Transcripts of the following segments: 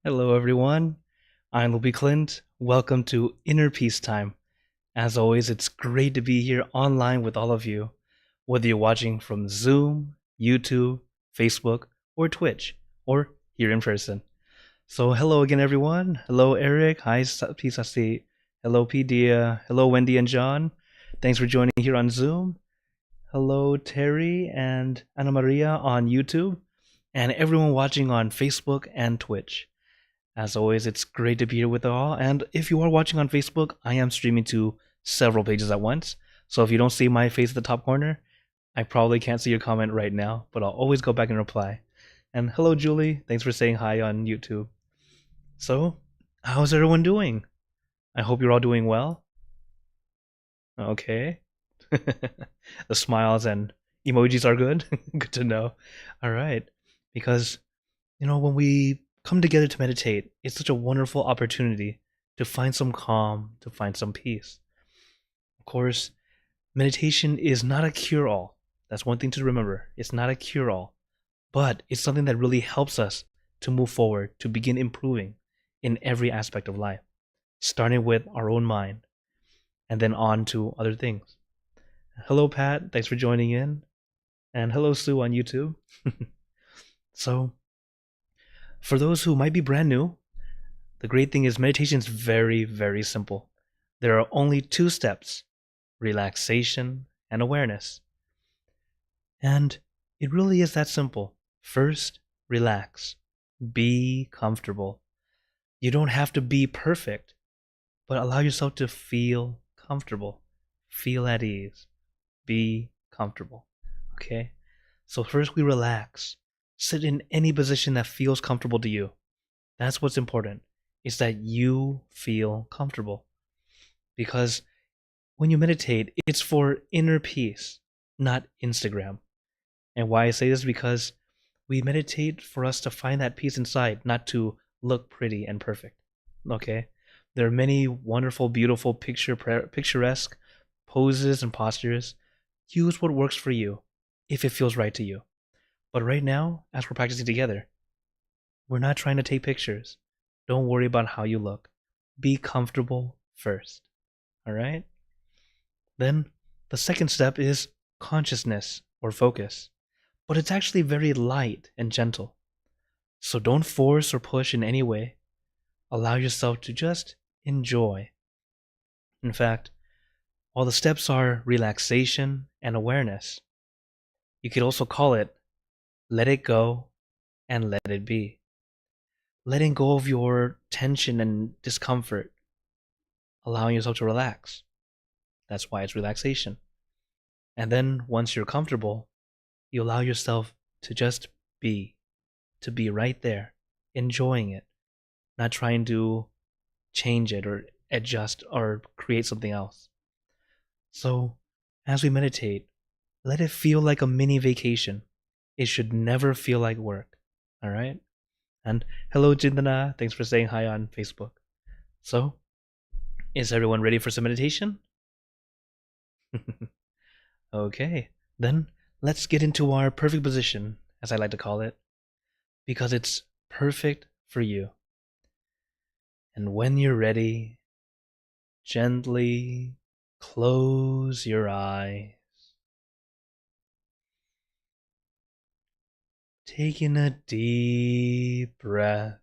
Hello, everyone. I'm Luby Clint. Welcome to Inner Peace Time. As always, it's great to be here online with all of you, whether you're watching from Zoom, YouTube, Facebook, or Twitch, or here in person. So, hello again, everyone. Hello, Eric. Hi, Pisasi. Hello, Pdia. Hello, Wendy and John. Thanks for joining here on Zoom. Hello, Terry and Ana Maria on YouTube, and everyone watching on Facebook and Twitch. As always, it's great to be here with you all. And if you are watching on Facebook, I am streaming to several pages at once. So if you don't see my face at the top corner, I probably can't see your comment right now, but I'll always go back and reply. And hello, Julie. Thanks for saying hi on YouTube. So, how's everyone doing? I hope you're all doing well. Okay. The smiles and emojis are good. Good to know. All right. Because, when we come together to meditate, it's such a wonderful opportunity to find some calm, to find some peace. Of course, meditation is not a cure all. That's one thing to remember. It's not a cure all, but it's something that really helps us to move forward, to begin improving in every aspect of life, starting with our own mind and then on to other things. Hello, Pat. Thanks for joining in. And hello, Sue on YouTube. So, for those who might be brand new, the great thing is meditation is very, very simple. There are only two steps: relaxation and awareness. And it really is that simple. First, relax. Be comfortable. You don't have to be perfect, but allow yourself to feel comfortable. Feel at ease. Be comfortable. Okay? So first we relax. Sit in any position that feels comfortable to you. That's what's important, is that you feel comfortable. Because when you meditate, it's for inner peace, not Instagram. And why I say this is because we meditate for us to find that peace inside, not to look pretty and perfect. Okay? There are many wonderful, beautiful, picturesque poses and postures. Use what works for you, if it feels right to you. But right now, as we're practicing together, we're not trying to take pictures. Don't worry about how you look. Be comfortable first. All right? Then the second step is consciousness or focus. But it's actually very light and gentle. So don't force or push in any way. Allow yourself to just enjoy. In fact, while the steps are relaxation and awareness, you could also call it let it go and let it be. Letting go of your tension and discomfort, allowing yourself to relax. That's why it's relaxation. And then once you're comfortable, you allow yourself to just be, to be right there, enjoying it, not trying to change it or adjust or create something else. So, as we meditate, let it feel like a mini vacation. It should never feel like work. All right? And hello, Jindana. Thanks for saying hi on Facebook. So, is everyone ready for some meditation? Okay, then let's get into our perfect position, as I like to call it, because it's perfect for you. And when you're ready, gently close your eyes. Taking a deep breath.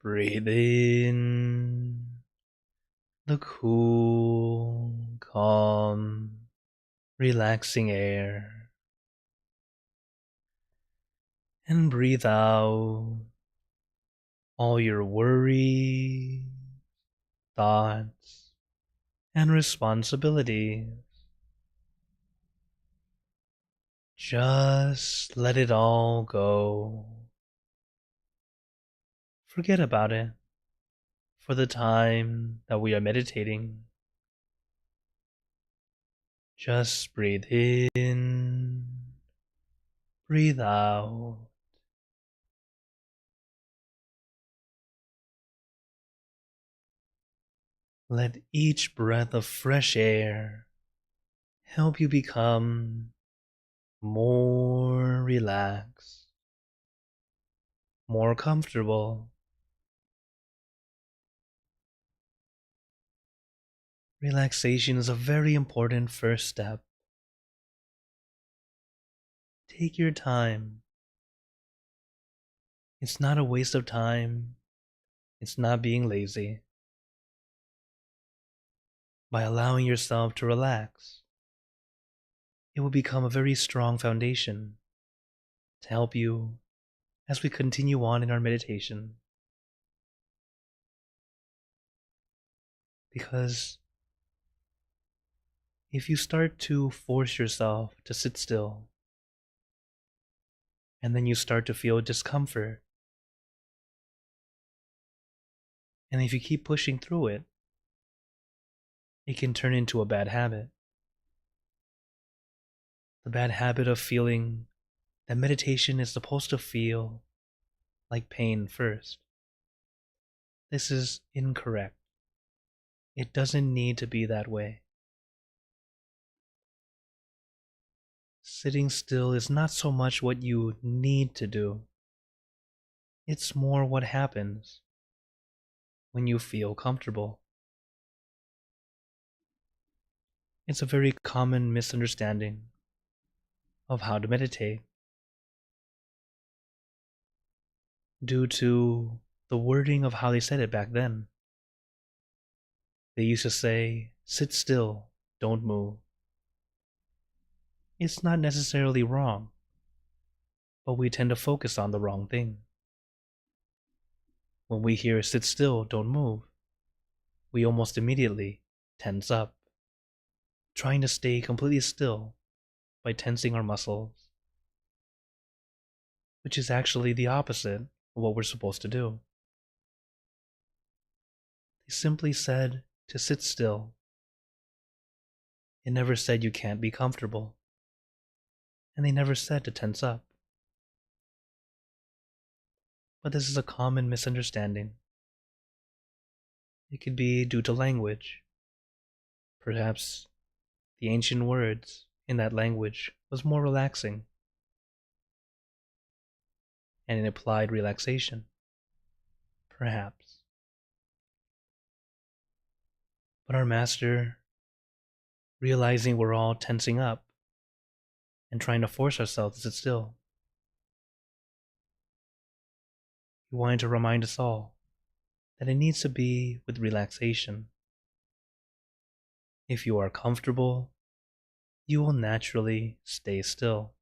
Breathe in the cool, calm, relaxing air. And breathe out all your worries, thoughts, and responsibilities. Just let it all go. Forget about it for the time that we are meditating. Just breathe in, breathe out. Let each breath of fresh air help you become more relaxed. more comfortable. Relaxation is a very important first step. Take your time. It's not a waste of time. It's not being lazy. By allowing yourself to relax, it will become a very strong foundation to help you as we continue on in our meditation. Because if you start to force yourself to sit still, and then you start to feel discomfort, and if you keep pushing through it, it can turn into a bad habit. The bad habit of feeling that meditation is supposed to feel like pain first. This is incorrect. It doesn't need to be that way. Sitting still is not so much what you need to do. It's more what happens when you feel comfortable. It's a very common misunderstanding of how to meditate due to the wording of how they said it back then. They used to say, sit still, don't move. It's not necessarily wrong, but we tend to focus on the wrong thing. When we hear sit still, don't move, we almost immediately tense up, trying to stay completely still by tensing our muscles, which is actually the opposite of what we're supposed to do. They simply said to sit still. It never said you can't be comfortable, and they never said to tense up. But this is a common misunderstanding. It could be due to language. Perhaps the ancient words in that language was more relaxing, and it implied relaxation. Perhaps. But our master, realizing we're all tensing up and trying to force ourselves to sit still, he wanted to remind us all that it needs to be with relaxation. If you are comfortable, you will naturally stay still.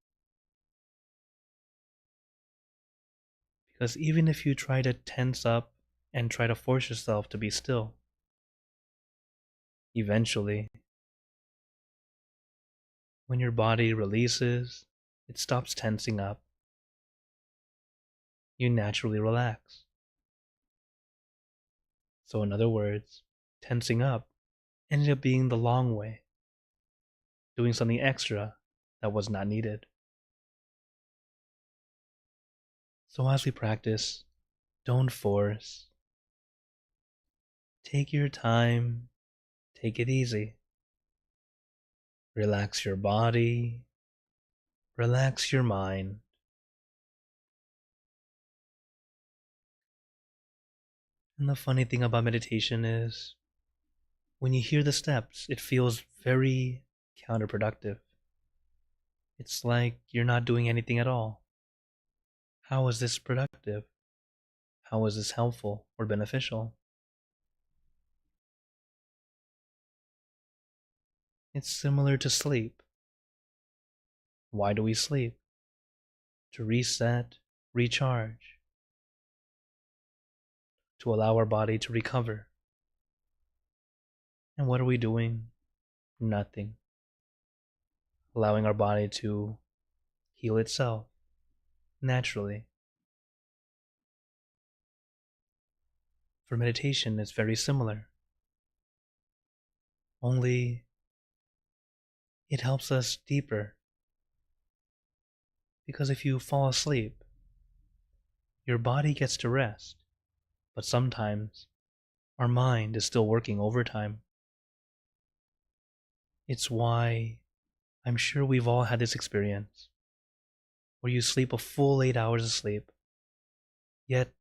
Because even if you try to tense up and try to force yourself to be still, eventually, when your body releases, it stops tensing up. You naturally relax. So in other words, tensing up ended up being the long way, doing something extra that was not needed. So as we practice, don't force. Take your time, take it easy. Relax your body, relax your mind. And the funny thing about meditation is, when you hear the steps, it feels very counterproductive. It's like you're not doing anything at all. How is this productive? How is this helpful or beneficial? It's similar to sleep. Why do we sleep? To reset, recharge, to allow our body to recover. And what are we doing? Nothing. Allowing our body to heal itself naturally. For meditation, it's very similar. Only it helps us deeper. Because if you fall asleep, your body gets to rest, but sometimes our mind is still working overtime. It's why I'm sure we've all had this experience where you sleep a full 8 hours of sleep, Yet,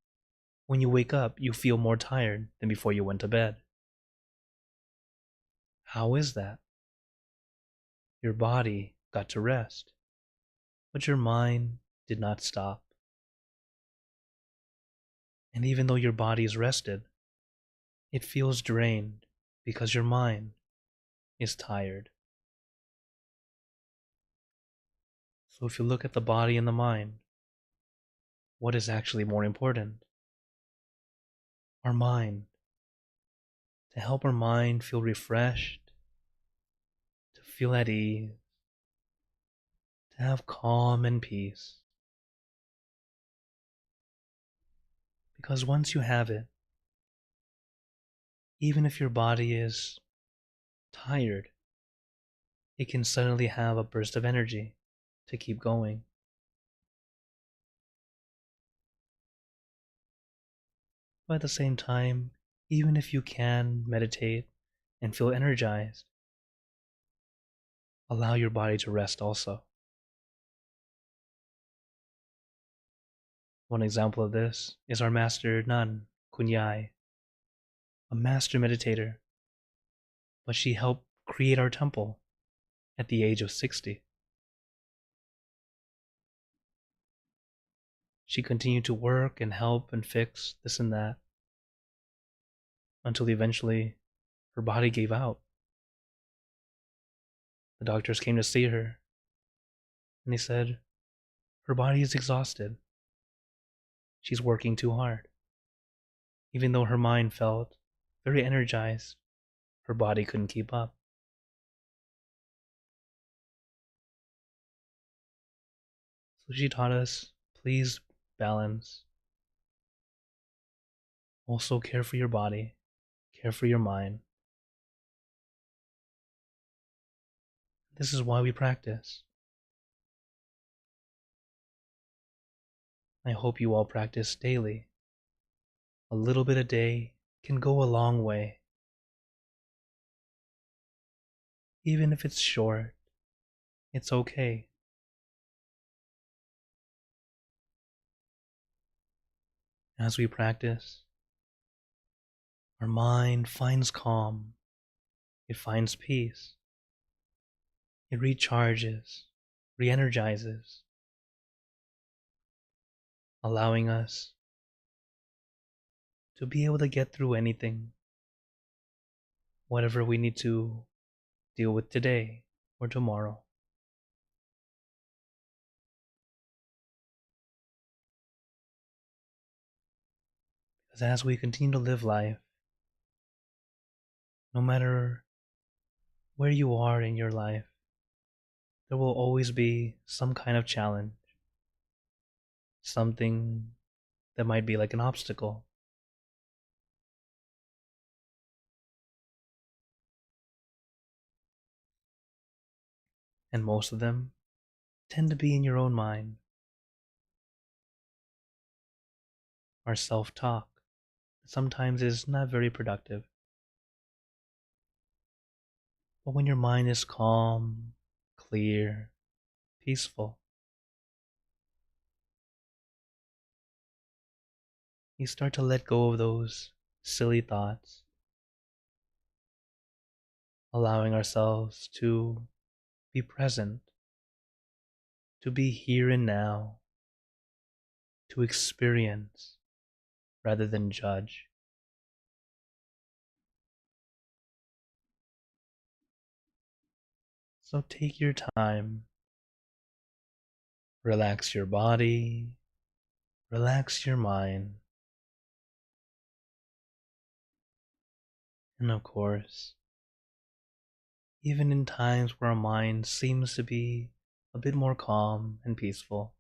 when you wake up, you feel more tired than before you went to bed. How is that? Your body got to rest, but your mind did not stop. And even though your body is rested, it feels drained because your mind is tired. So if you look at the body and the mind, what is actually more important? Our mind. To help our mind feel refreshed, to feel at ease, to have calm and peace. Because once you have it, even if your body is tired, it can suddenly have a burst of energy to keep going. But at the same time, even if you can meditate and feel energized, allow your body to rest also. One example of this is our master nun, Kunyai, a master meditator, but she helped create our temple at the age of 60. She continued to work and help and fix this and that until eventually her body gave out. The doctors came to see her and they said, her body is exhausted. She's working too hard. Even though her mind felt very energized, her body couldn't keep up. So she taught us, please balance. Also care for your body, care for your mind. This is why we practice. I hope you all practice daily. A little bit a day can go a long way. Even if it's short, it's okay. As we practice, our mind finds calm, it finds peace, it recharges, re-energizes, allowing us to be able to get through anything, whatever we need to deal with today or tomorrow. Because as we continue to live life, no matter where you are in your life, there will always be some kind of challenge, something that might be like an obstacle. And most of them tend to be in your own mind. Our self-talk sometimes is not very productive. But when your mind is calm, clear, peaceful, you start to let go of those silly thoughts, allowing ourselves to be present, to be here and now, to experience rather than judge. So take your time, relax your body, relax your mind, and of course, even in times where our mind seems to be a bit more calm and peaceful,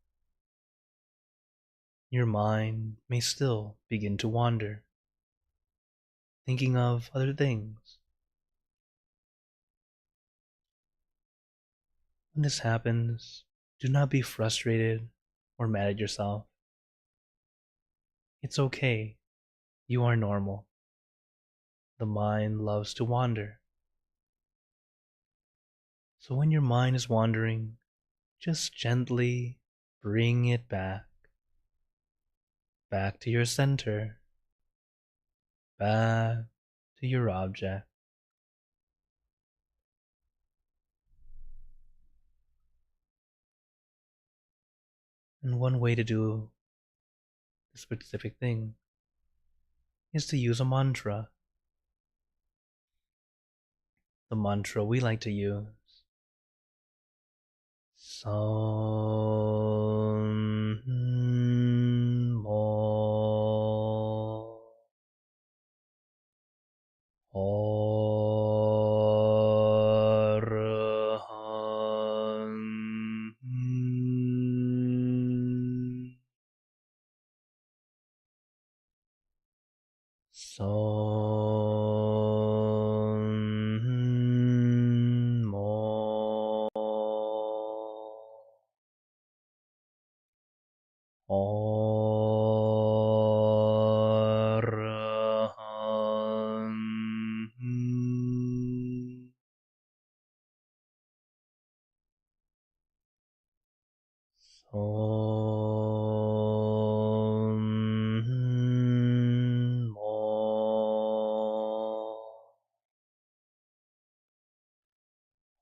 your mind may still begin to wander, thinking of other things. When this happens, do not be frustrated or mad at yourself. It's okay. You are normal. The mind loves to wander. So when your mind is wandering, just gently bring it back back to your center, back to your object. And one way to do this specific thing is to use a mantra. The mantra we like to use. Son mo Araham Son mo Araham Son mo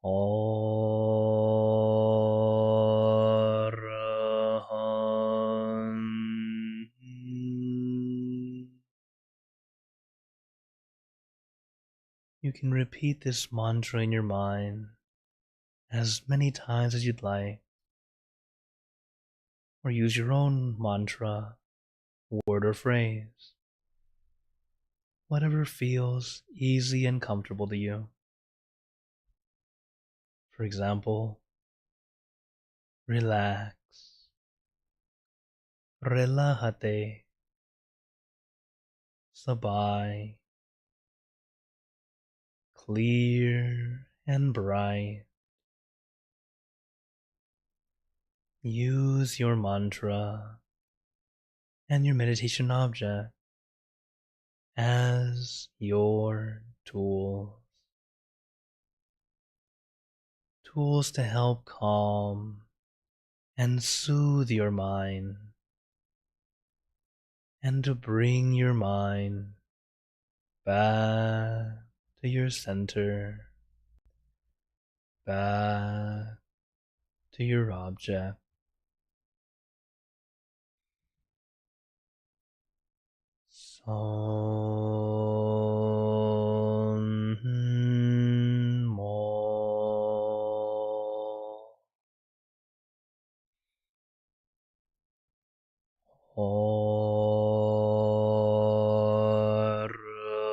Araham. You can repeat this mantra in your mind as many times as you'd like, or use your own mantra, word or phrase, whatever feels easy and comfortable to you. For example, relax, relájate, sabay, clear and bright. Use your mantra and your meditation object as your tools to help calm and soothe your mind, and to bring your mind back to your center, back to your object. Son mo Araham.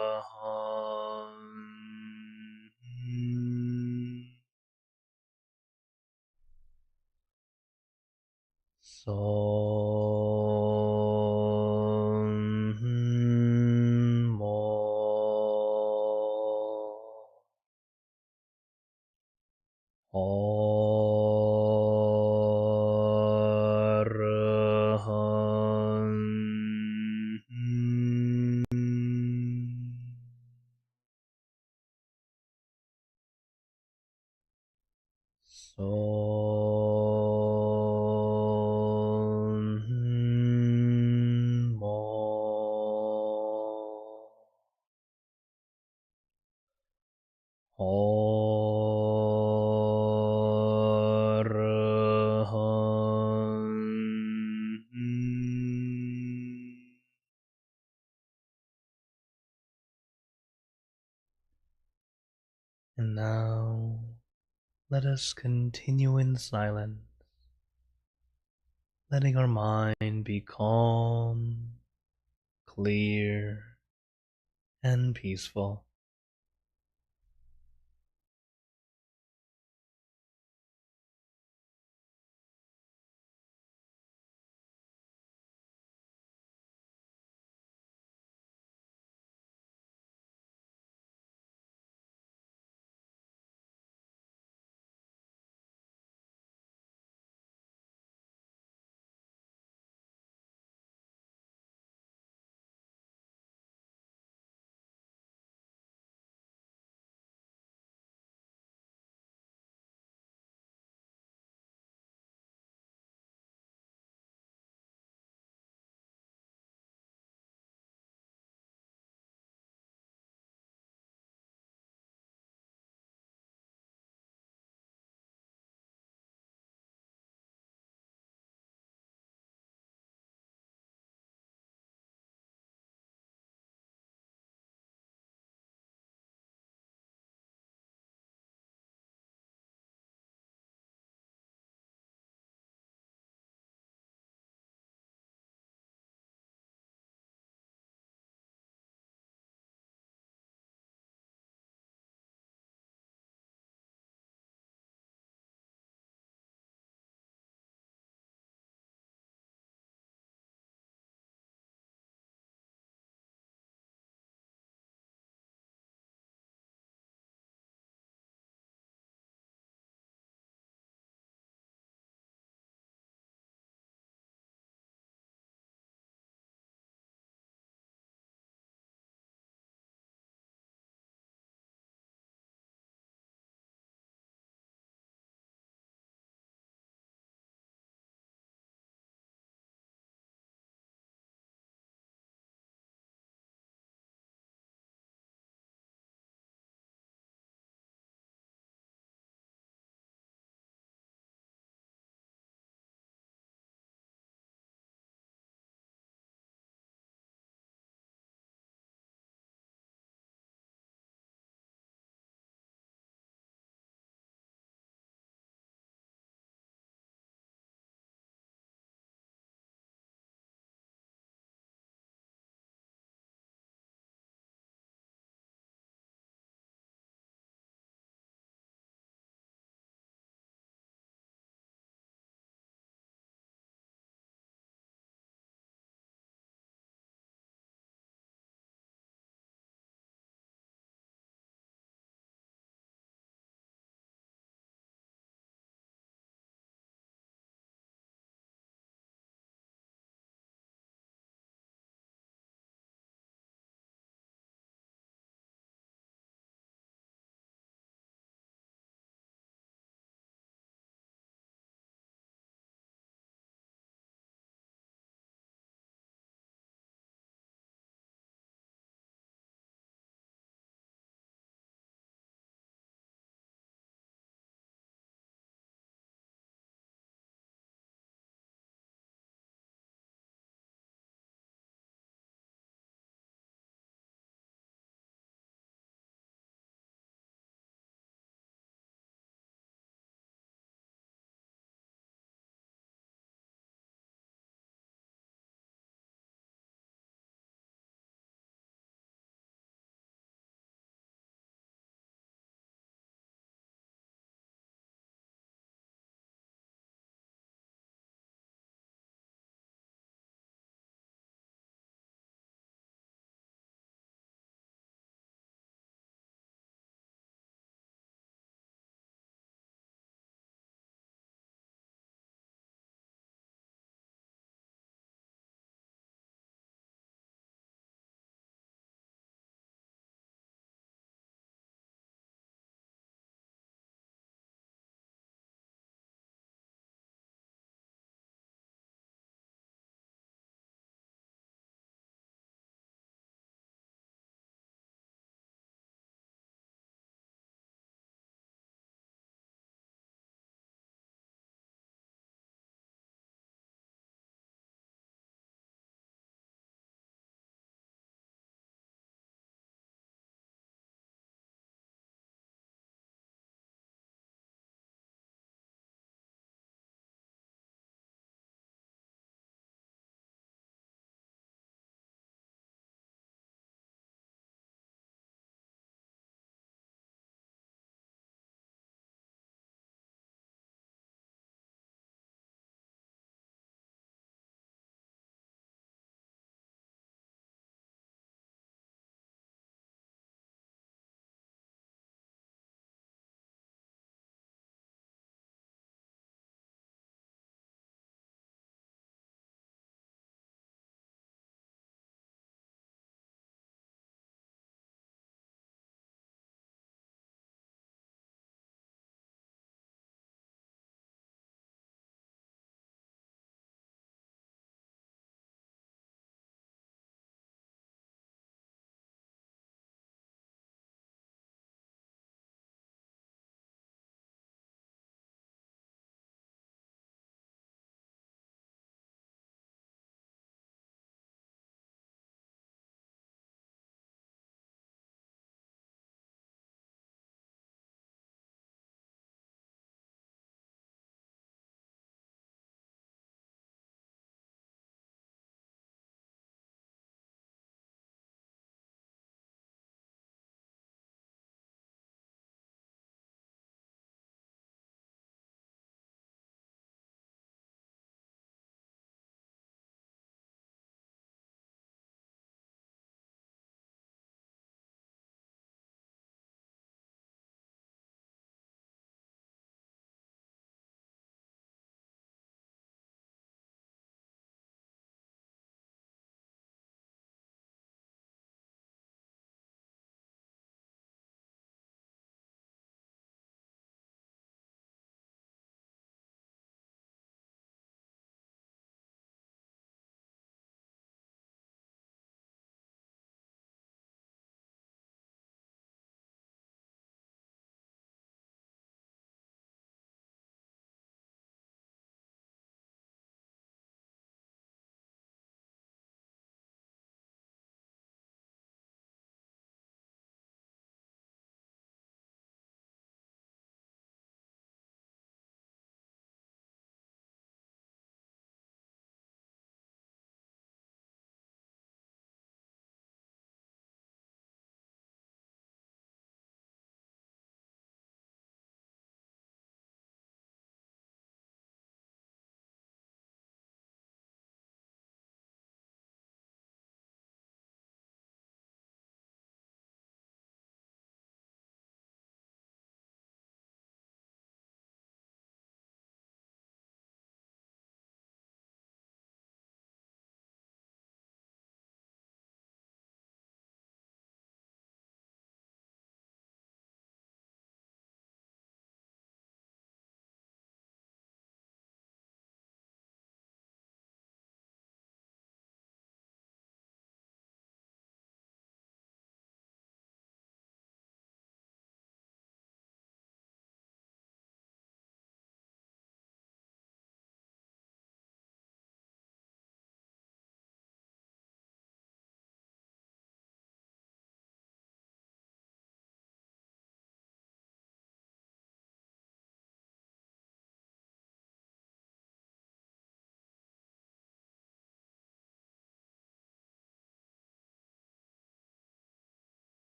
Son mo Araham. Son mo Araham. And now let us continue in silence, letting our mind be calm, clear, and peaceful.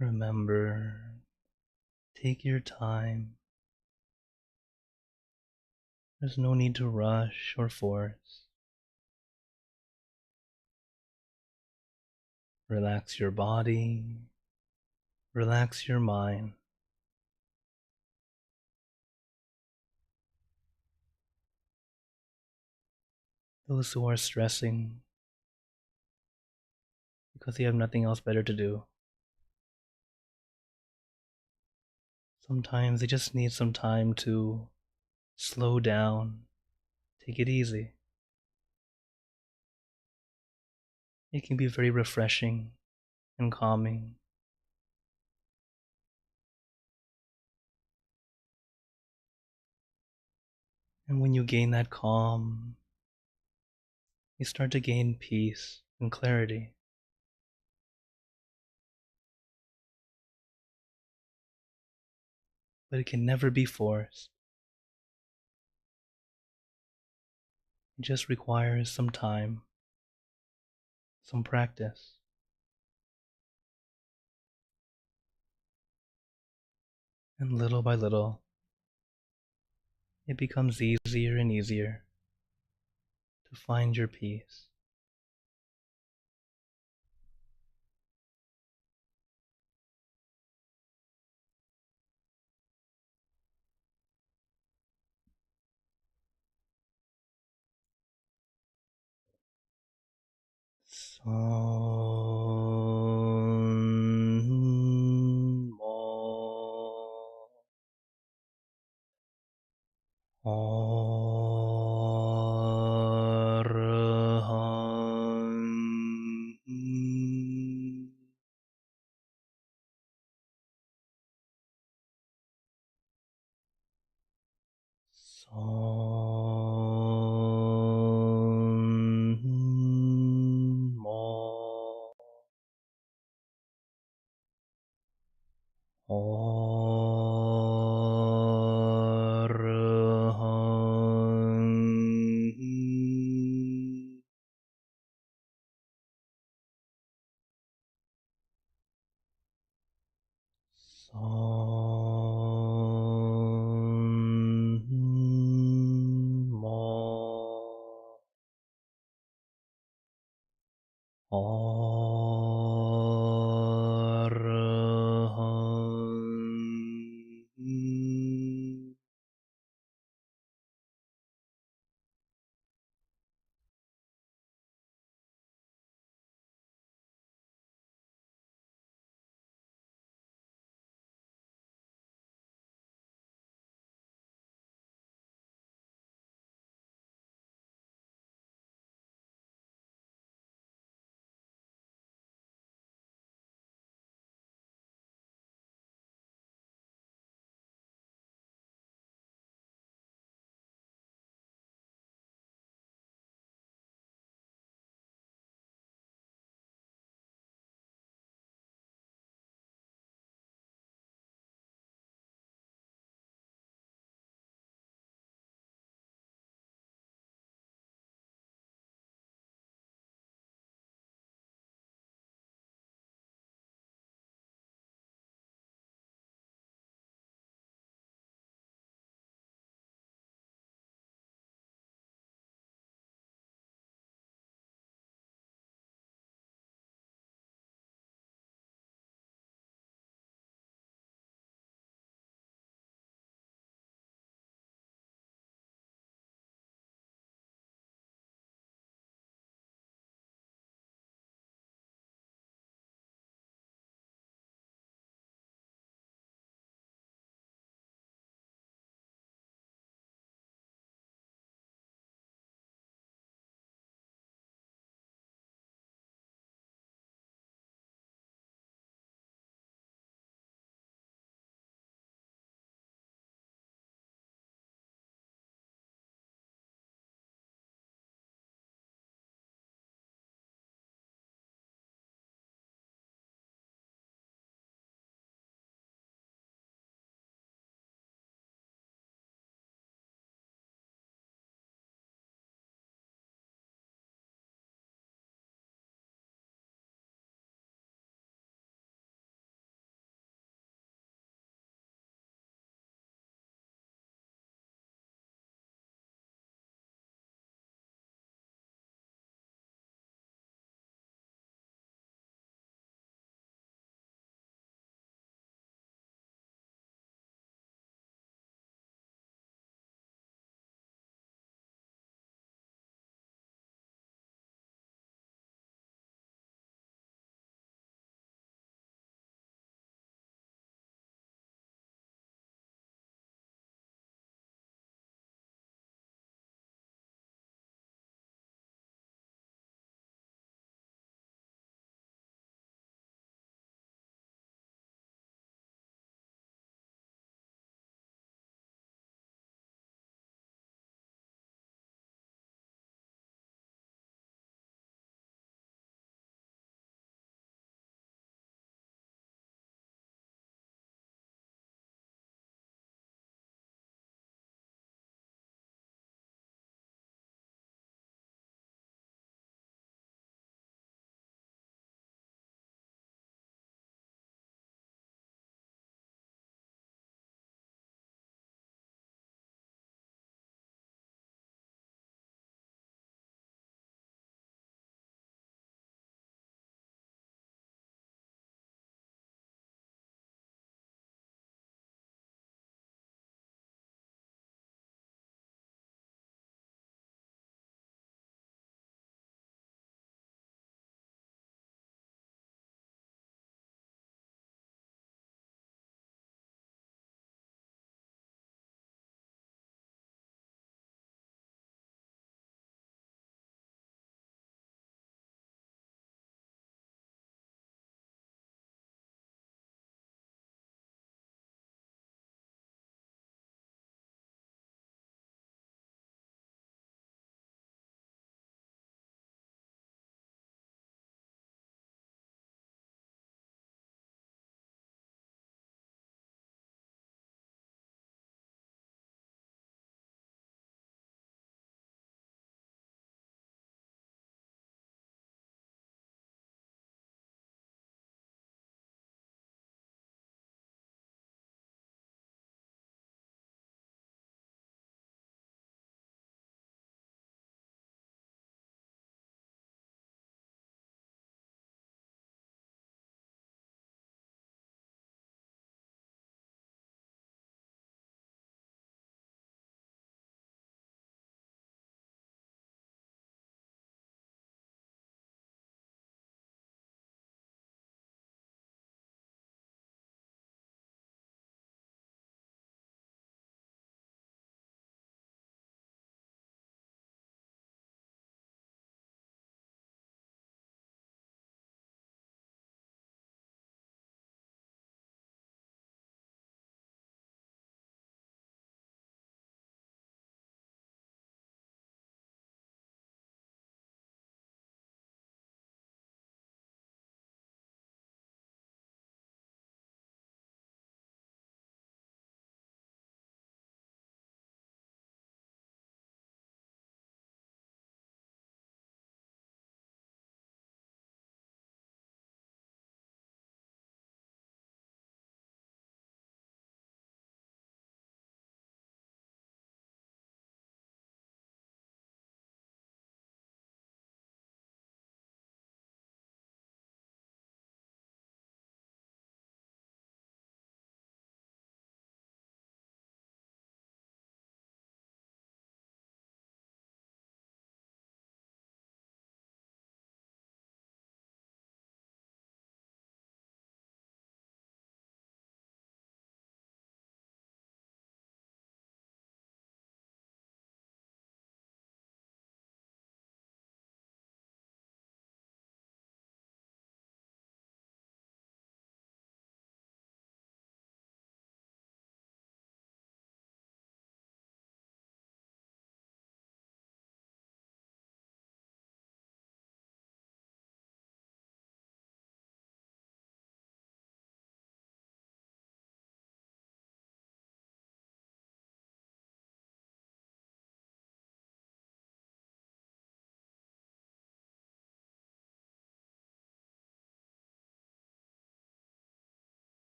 Remember, take your time. There's no need to rush or force. Relax your body, relax your mind. Those who are stressing because they have nothing else better to do, sometimes they just need some time to slow down, take it easy. It can be very refreshing and calming. And when you gain that calm, you start to gain peace and clarity. But it can never be forced. It just requires some time, some practice. And little by little, it becomes easier and easier to find your peace. Son mo araham. Son mo araham. Son mo araham.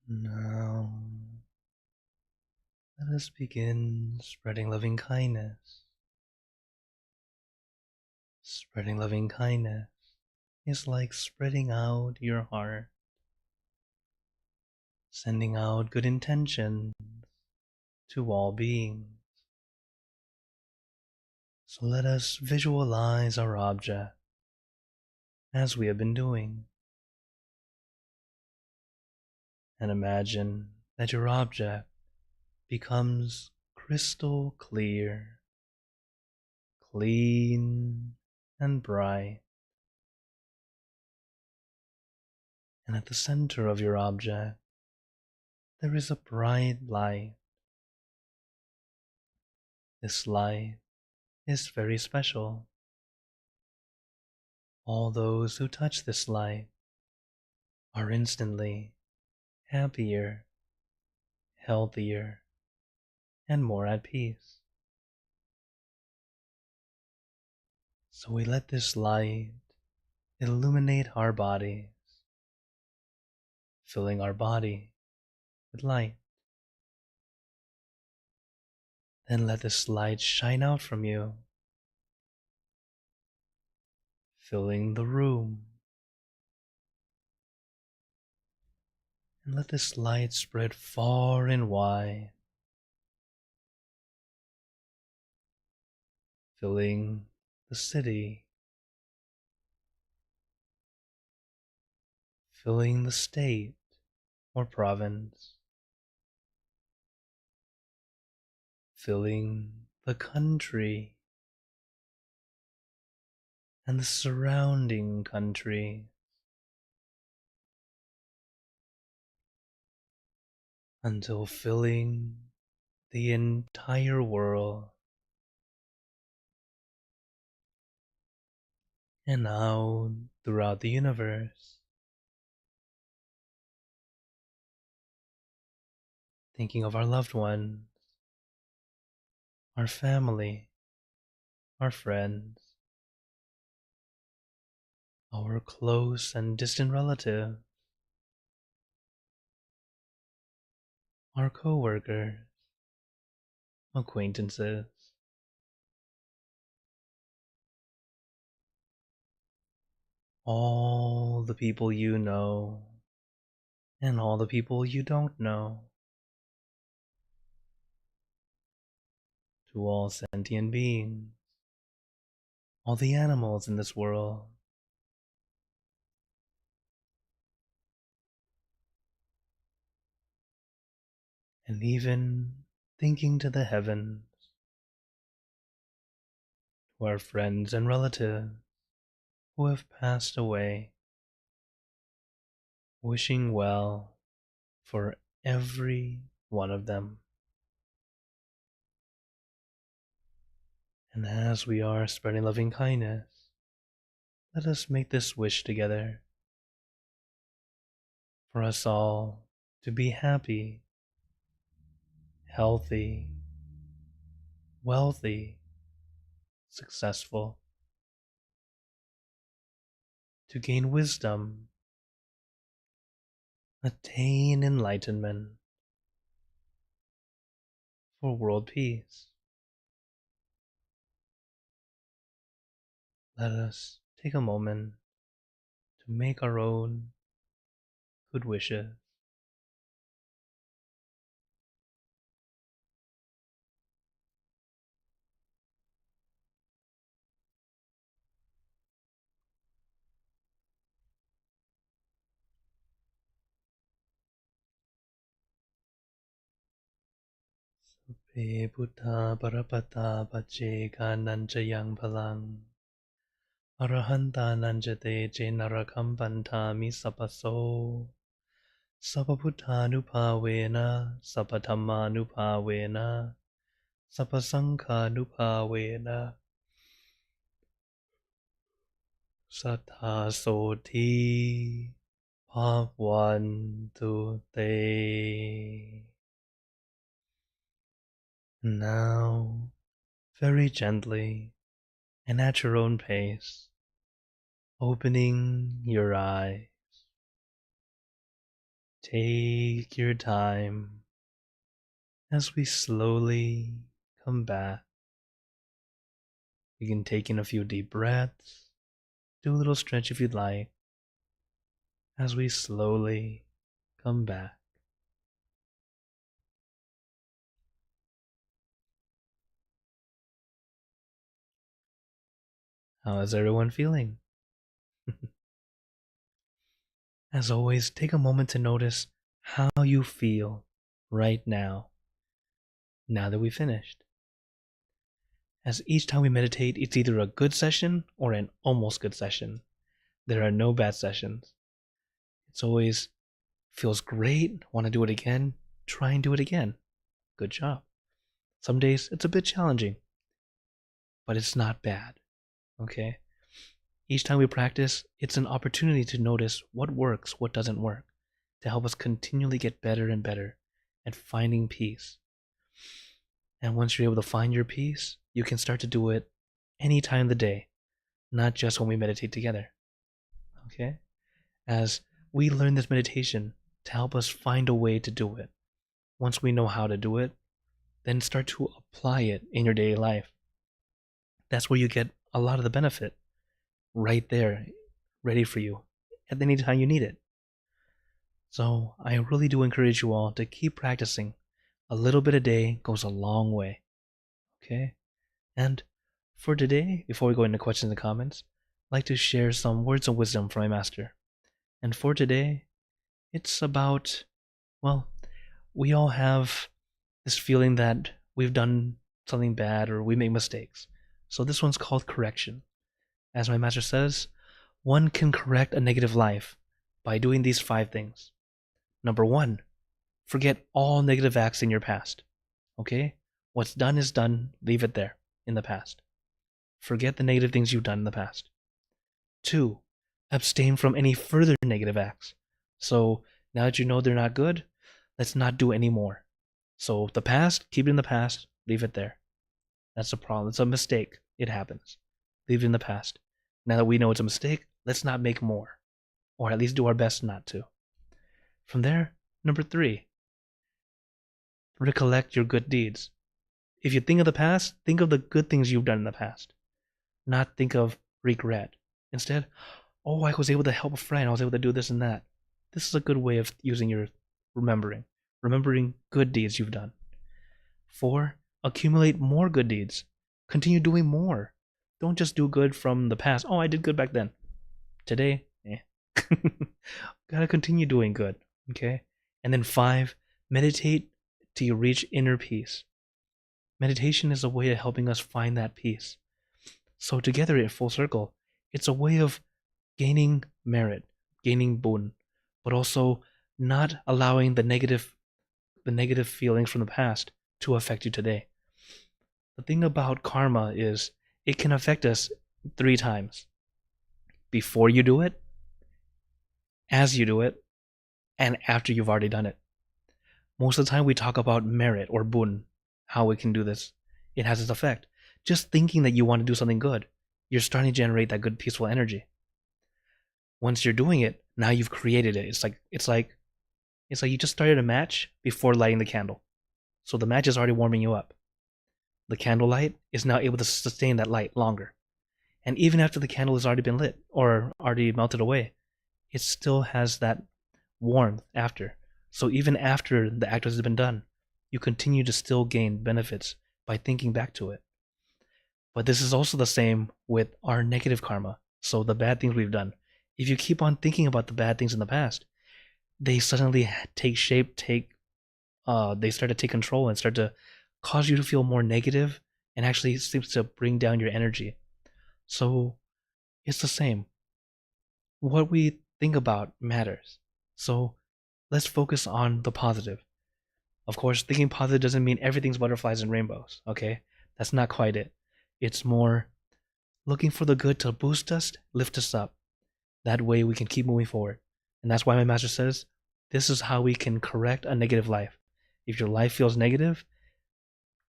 Now, let us begin spreading loving kindness. Spreading loving kindness is like spreading out your heart, sending out good intentions to all beings. So let us visualize our object as we have been doing, and imagine that your object becomes crystal clear, clean, and bright. And at the center of your object, there is a bright light. This light is very special. All those who touch this light are instantly happier, healthier, and more at peace. So we let this light illuminate our bodies, filling our body with light. Then let this light shine out from you, filling the room. And let this light spread far and wide, filling the city, filling the state or province, filling the country and the surrounding country, until filling the entire world, and out throughout the universe. Thinking of our loved ones, our family, our friends, our close and distant relatives, our co-workers, acquaintances, all the people you know, and all the people you don't know, to all sentient beings, all the animals in this world, and even thinking to the heavens, to our friends and relatives who have passed away, wishing well for every one of them. And as we are spreading loving kindness, let us make this wish together for us all to be happy, healthy, wealthy, successful, to gain wisdom, attain enlightenment, for world peace. Let us take a moment to make our own good wishes. Pe Buddha Parapata Pache Nancha Yang Palang Arahanta Nanjate Je Narakam Pantami Sapaso Sapaputanupavena Sapatamanupavena Sapasankanupavena Sattha Soti Bhavantu Te. Now, very gently and at your own pace, opening your eyes, Take your time as we slowly come back. You can take in a few deep breaths, do a little stretch if you'd like, as we slowly come back. How is everyone feeling? As always, take a moment to notice how you feel right now that we finished. As each time we meditate, it's either a good session or an almost good session. There are no bad sessions. It's always feels great, want to do it again, try and do it again. Good job. Some days it's a bit challenging, but it's not bad. Okay? Each time we practice, it's an opportunity to notice what works, what doesn't work, to help us continually get better and better at finding peace. And once you're able to find your peace, you can start to do it any time of the day, not just when we meditate together. Okay? As we learn this meditation to help us find a way to do it. Once we know how to do it, then start to apply it in your daily life. That's where you get a lot of the benefit right there, ready for you at any time you need it. So I really do encourage you all to keep practicing. A little bit a day goes a long way. Okay? And for today, before we go into questions and comments, I'd like to share some words of wisdom from my master. And for today, it's about, well, we all have this feeling that we've done something bad or we make mistakes. So this one's called correction. As my master says, one can correct a negative life by doing these 5 things. Number 1, forget all negative acts in your past. Okay? What's done is done, leave it there in the past. Forget the negative things you've done in the past. 2, abstain from any further negative acts. So now that you know they're not good, let's not do any more. So the past, keep it in the past, leave it there. That's a problem. It's a mistake. It happens. Leave it in the past. Now that we know it's a mistake, let's not make more. Or at least do our best not to. From there, number 3, recollect your good deeds. If you think of the past, think of the good things you've done in the past. Not think of regret. Instead, oh, I was able to help a friend. I was able to do this and that. This is a good way of using your remembering. Remembering good deeds you've done. 4, accumulate more good deeds. Continue doing more. Don't just do good from the past. Oh, I did good back then. Today, Gotta continue doing good, okay? And then 5, meditate till you reach inner peace. Meditation is a way of helping us find that peace. So together in full circle, it's a way of gaining merit, gaining boon, but also not allowing the negative feelings from the past to affect you today. The thing about karma is it can affect us 3 times. Before you do it, as you do it, and after you've already done it. Most of the time we talk about merit or boon, how we can do this. It has its effect. Just thinking that you want to do something good, you're starting to generate that good peaceful energy. Once you're doing it, now you've created it. It's like you just started a match before lighting the candle. So the match is already warming you up. The candlelight is now able to sustain that light longer. And even after the candle has already been lit or already melted away, it still has that warmth after. So even after the act has been done, you continue to still gain benefits by thinking back to it. But this is also the same with our negative karma. So the bad things we've done. If you keep on thinking about the bad things in the past, they suddenly take shape, they start to take control and start to cause you to feel more negative and actually seems to bring down your energy. So it's the same. What we think about matters. So let's focus on the positive. Of course, thinking positive doesn't mean everything's butterflies and rainbows, okay? That's not quite it. It's more looking for the good to boost us, lift us up. That way we can keep moving forward. And that's why my master says, this is how we can correct a negative life. If your life feels negative,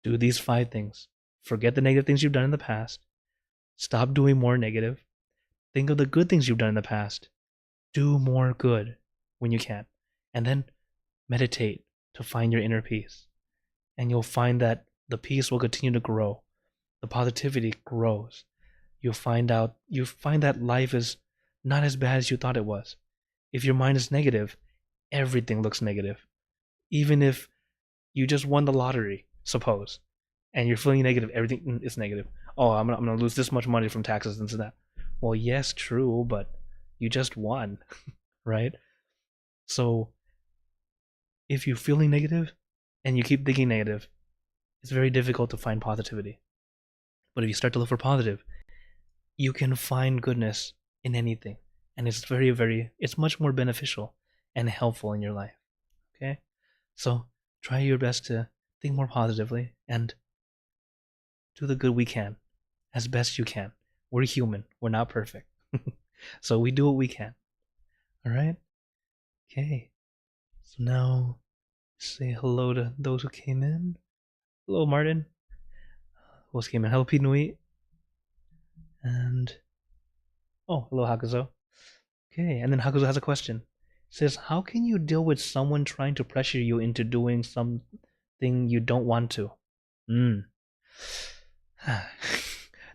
do these 5 things. Forget the negative things you've done in the past. Stop doing more negative. Think of the good things you've done in the past. Do more good when you can. and then meditate to find your inner peace. And you'll find that the peace will continue to grow. The positivity grows. You find that life is not as bad as you thought it was. If your mind is negative, everything looks negative. Even if you just won the lottery, suppose, and you're feeling negative, everything is negative. Oh, I'm gonna lose this much money from taxes and that. Well, yes, true, but you just won, right? So if you're feeling negative and you keep thinking negative, it's very difficult to find positivity. But if you start to look for positive, you can find goodness in anything. And it's it's much more beneficial and helpful in your life. Okay? So try your best to think more positively and do the good we can as best you can. We're human. We're not perfect. So we do what we can. All right? Okay. So now say hello to those who came in. Hello, Martin. Who else came in? Hello, Pete Nui. And oh, hello, Hakuzo. Okay, and then Hakuzo has a question. It says, how can you deal with someone trying to pressure you into doing something you don't want to?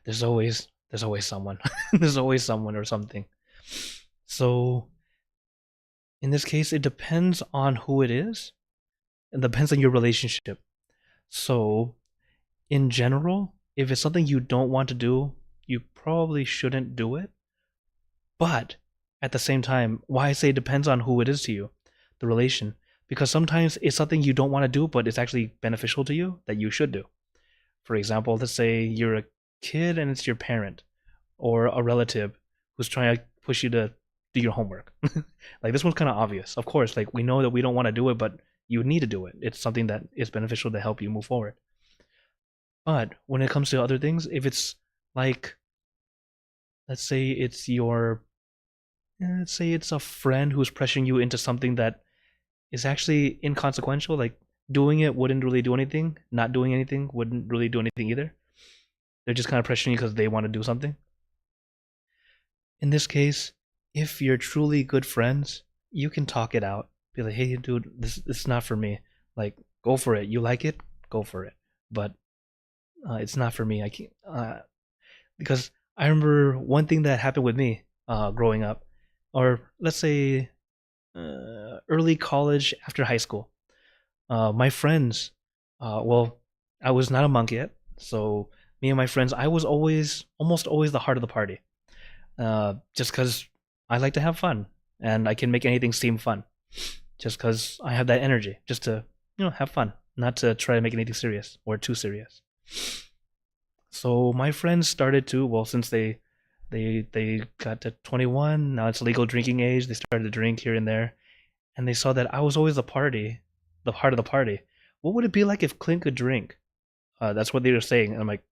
There's always someone. There's always someone or something. So in this case, it depends on who it is. It depends on your relationship. So in general, if it's something you don't want to do, you probably shouldn't do it. But at the same time, why I say it depends on who it is to you, the relation. Because sometimes it's something you don't want to do, but it's actually beneficial to you that you should do. For example, let's say you're a kid and it's your parent or a relative who's trying to push you to do your homework. Like this one's kind of obvious. Of course, like we know that we don't want to do it, but you need to do it. It's something that is beneficial to help you move forward. But when it comes to other things, if it's like, let's say it's a friend who's pressuring you into something that is actually inconsequential, like doing it wouldn't really do anything, not doing anything wouldn't really do anything either. They're just kind of pressuring you because they want to do something. In this case, if you're truly good friends, you can talk it out. Be like, hey, dude, this is not for me. Like, go for it. You like it? Go for it. But it's not for me. I can't, because I remember one thing that happened with me growing up, or let's say early college after high school. My friends, well, I was not a monk yet, so me and my friends, I was almost always the heart of the party, just because I like to have fun and I can make anything seem fun, just because I have that energy, just to have fun, not to try to make anything serious or too serious. So my friends started to, well, since they got to 21, now it's legal drinking age. They started to drink here and there, and they saw that I was always the heart of the party. What would it be like if Clint could drink? That's what they were saying. And I'm like,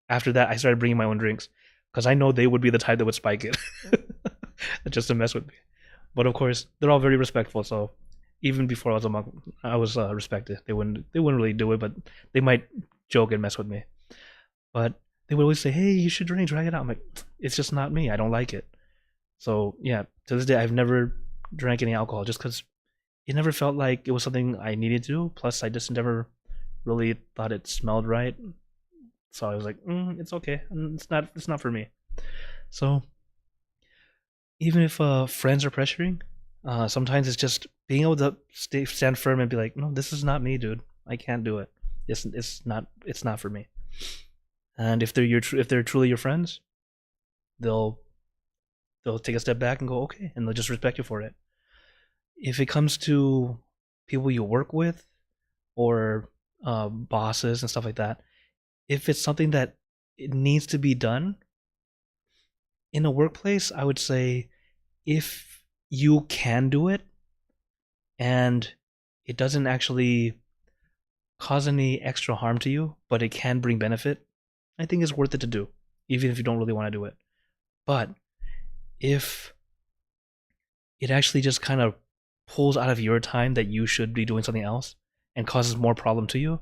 after that, I started bringing my own drinks because I know they would be the type that would spike it, just to mess with me. But of course, they're all very respectful. So even before I was a monk, I was respected. They wouldn't really do it, but they might joke and mess with me. But they would always say, hey, you should drink, try it out. I'm like, it's just not me. I don't like it. So yeah, to this day, I've never drank any alcohol just because it never felt like it was something I needed to do. Plus, I just never really thought it smelled right. So I was like, it's okay. It's not for me. So even if friends are pressuring, sometimes it's just being able to stand firm and be like, no, this is not me, dude. I can't do it. It's not for me. And if they're truly your friends, they'll take a step back and go, okay, and they'll just respect you for it. If it comes to people you work with or bosses and stuff like that, if it's something that it needs to be done in a workplace, I would say if you can do it and it doesn't actually cause any extra harm to you, but it can bring benefit, I think it's worth it to do, even if you don't really want to do it. But if it actually just kind of pulls out of your time that you should be doing something else and causes more problem to you,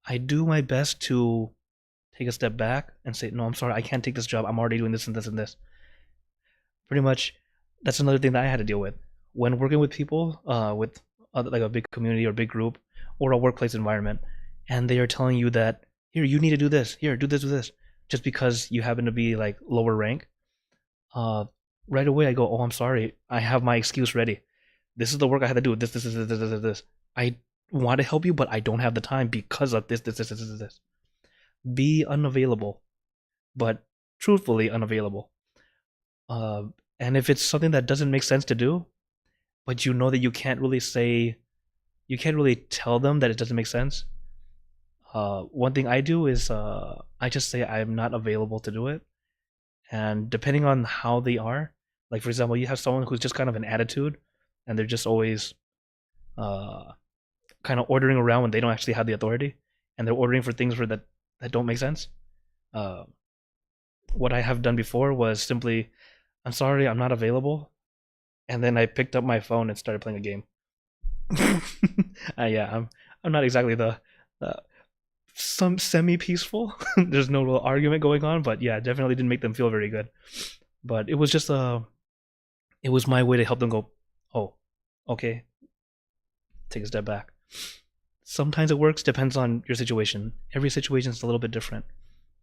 I do my best to take a step back and say, no, I'm sorry, I can't take this job. I'm already doing this and this and this. Pretty much, that's another thing that I had to deal with. when working with people, with like a big community or big group or a workplace environment, and they are telling you that here you need to do this, here do this, just because you happen to be like lower rank, uh, right away I go, oh, I'm sorry, I have my excuse ready. This is the work I had to do. This. I want to help you, but I don't have the time because of this. Be unavailable, but truthfully unavailable. And if it's something that doesn't make sense to do, but you know that you can't really tell them that it doesn't make sense. One thing I do is I just say I'm not available to do it, and depending on how they are, like for example, you have someone who's just kind of an attitude, and they're just always uh, kind of ordering around when they don't actually have the authority, and they're ordering for things that don't make sense. Uh, what I have done before was simply, I'm sorry, I'm not available, and then I picked up my phone and started playing a game. Yeah, I'm not exactly the some semi peaceful. There's no real argument going on, but yeah, definitely didn't make them feel very good. But it was just it was my way to help them go, oh, okay, take a step back. Sometimes it works, depends on your situation. Every situation is a little bit different.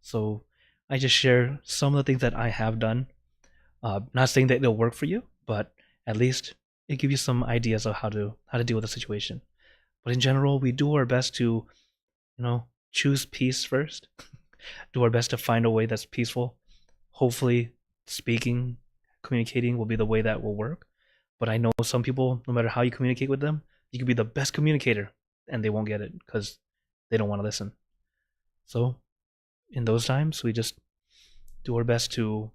So I just share some of the things that I have done. Not saying that they'll work for you, but at least it gives you some ideas of how to deal with the situation. But in general, we do our best to, choose peace first. Do our best to find a way that's peaceful. Hopefully, speaking, communicating will be the way that will work. But I know some people, no matter how you communicate with them, you could be the best communicator and they won't get it because they don't want to listen. So, in those times, we just do our best to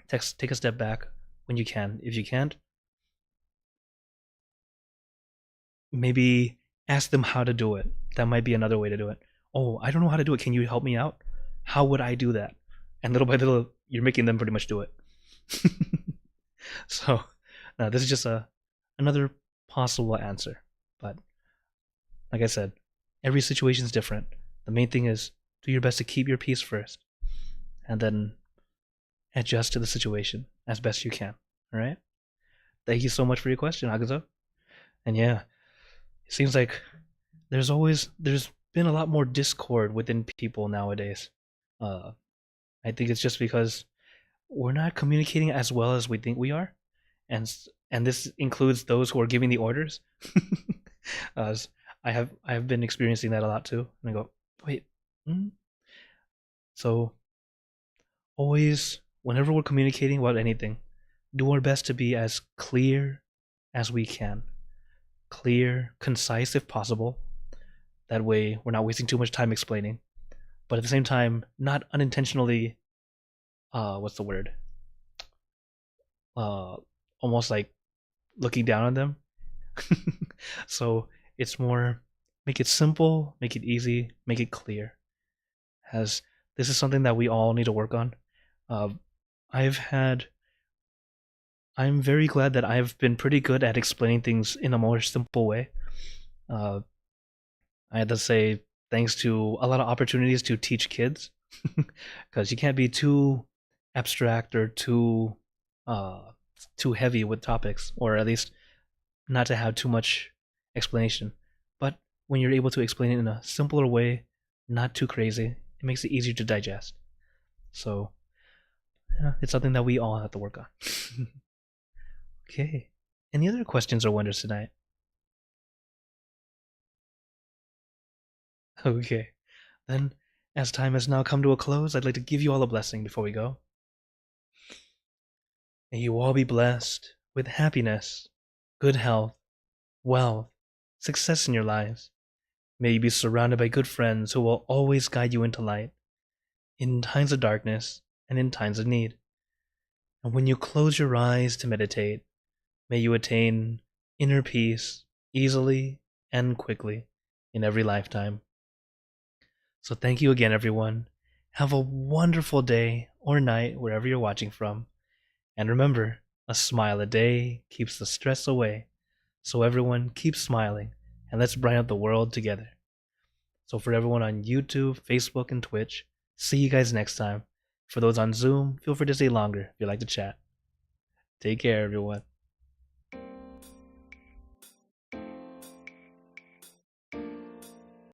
take a step back when you can. If you can't, maybe ask them how to do it. That might be another way to do it. Oh, I don't know how to do it. Can you help me out? How would I do that? And little by little, you're making them pretty much do it. So, this is just another possible answer. But like I said, every situation is different. The main thing is do your best to keep your peace first, and then adjust to the situation as best you can. All right. Thank you so much for your question, Agaza. And yeah, it seems like there's been a lot more discord within people nowadays. Uh, I think it's just because we're not communicating as well as we think we are, and and this includes those who are giving the orders. uh, I have been experiencing that a lot too, and I go, wait, hmm? So always whenever we're communicating about anything, do our best to be as clear as we can, clear, concise if possible. That way, we're not wasting too much time explaining, but at the same time, not unintentionally. What's the word? Uh, Almost like looking down on them. So it's more make it simple, make it easy, make it clear. As this is something that we all need to work on. Uh, I've had. I'm very glad that I've been pretty good at explaining things in a more simple way. Uh, I had to say thanks to a lot of opportunities to teach kids, because you can't be too abstract or uh, too heavy with topics, or at least not to have too much explanation. But when you're able to explain it in a simpler way, not too crazy, it makes it easier to digest. So yeah, it's something that we all have to work on. Okay. Any other questions or wonders tonight? Okay. Then, as time has now come to a close, I'd like to give you all a blessing before we go. May you all be blessed with happiness, good health, wealth, success in your lives. May you be surrounded by good friends who will always guide you into light, in times of darkness and in times of need. And when you close your eyes to meditate, may you attain inner peace easily and quickly in every lifetime. So thank you again, everyone. Have a wonderful day or night wherever you're watching from. And remember, a smile a day keeps the stress away. So everyone, keep smiling and let's brighten up the world together. So for everyone on YouTube, Facebook, and Twitch, see you guys next time. For those on Zoom, feel free to stay longer if you like to chat. Take care, everyone.